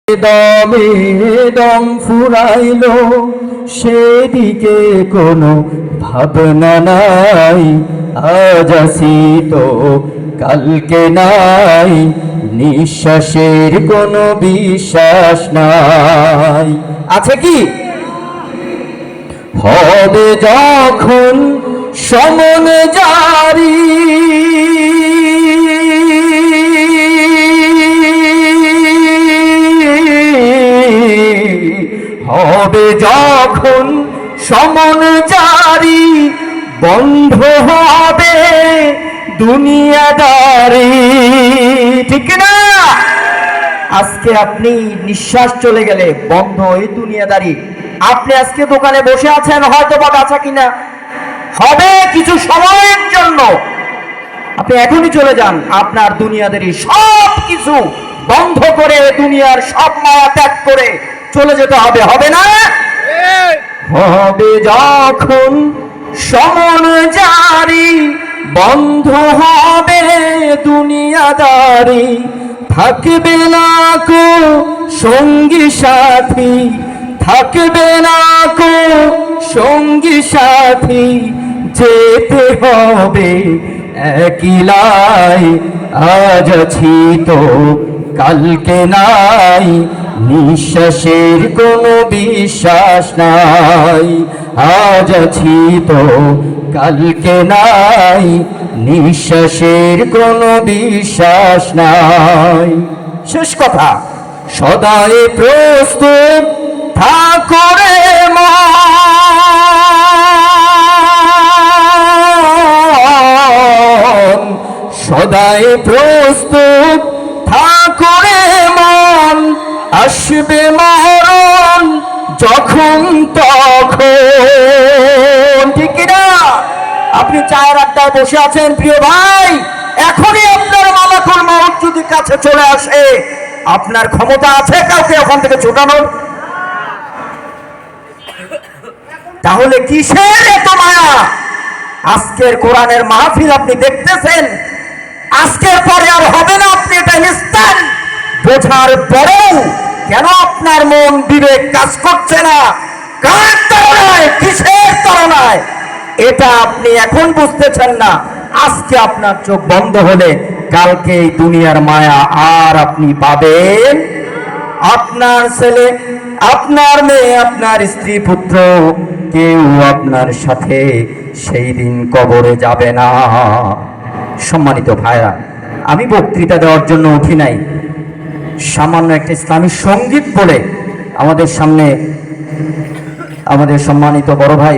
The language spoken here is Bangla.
দমে দম ফুরাইল, সেদিকে কোনো ভাবনা নাই। আজ আছি তো কালকে নাই, নিঃশ্বাসের কোনো বিশ্বাস নাই। আছে কি? হবে যখন সমন জারি, হবে যখন সমন জারি, বন্ধ হবে দুনিয়াদারি। ঠিক না? আজকে আপনি নিঃশ্বাস চলে গেলে বন্ধ এই দুনিয়াদারি। আপনি আজকে দোকানে বসে আছেন, হয়তো বা বেচা কিনা হবে কিছু সময়ের জন্য, আপনি এখনই চলে যান। আপনার দুনিয়াদারি সব কিছু বন্ধ করে দুনিয়ার সব মায়া ত্যাগ করে চলে যেতে হবে, হবে না? হবে যখন সমন জারি, বন্ধ হবে দুনিয়াদারি। থাকবে না কো সঙ্গী সাথী, থাকবে না কো সঙ্গী সাথী, যেতে হবে একলাই। আজ আছি তো কালকে নাই, নিঃশ্বাসের কোনো বিশ্বাস নাই। আজ আছি তো কালকে নাই, নিঃশ্বাসের কোনো বিশ্বাস নাই। শেষ কথা, সদাই প্রস্তুত থাকো রে মন, সদাই প্রস্তুত থাকো রে মন। আসবে মরণ যখন তখন। ঠিক না? আপনি চায়ের আড্ডায় বসে আছেন, প্রিয় ভাই, এখনই আপনার মালাকুল মউত যদি কাছে চলে আসে, আপনার ক্ষমতা আছে কাউকে ওখান থেকে ছোটানোর? তাহলে কিসের এত মায়া? আজকের কোরআনের মাহফিল আপনি দেখতেছেন, আজকের পরে আর হবে না, আপনি এটা নিস্তার বোঝার পরেও কেন আপনার মন বিবেক কাজ করছে না? কার তাড়নায়, কিসের তাড়নায়, এটা আপনি এখন বুঝতেছেন না। আজকে আপনার চোখ বন্ধ হলে কালকে এই দুনিয়ার মায়া আর আপনি পাবেন। আপনার ছেলে, আপনার মেয়ে, আপনার স্ত্রী পুত্র কেউ আপনার সাথে সেই দিন কবরে যাবে না। সম্মানিত ভাইরা, আমি বক্তৃতা দেওয়ার জন্য উঠি নাই, সামান্য একটা ইসলামী সঙ্গীত বলে আমাদের সামনে আমাদের সম্মানিত বড় ভাই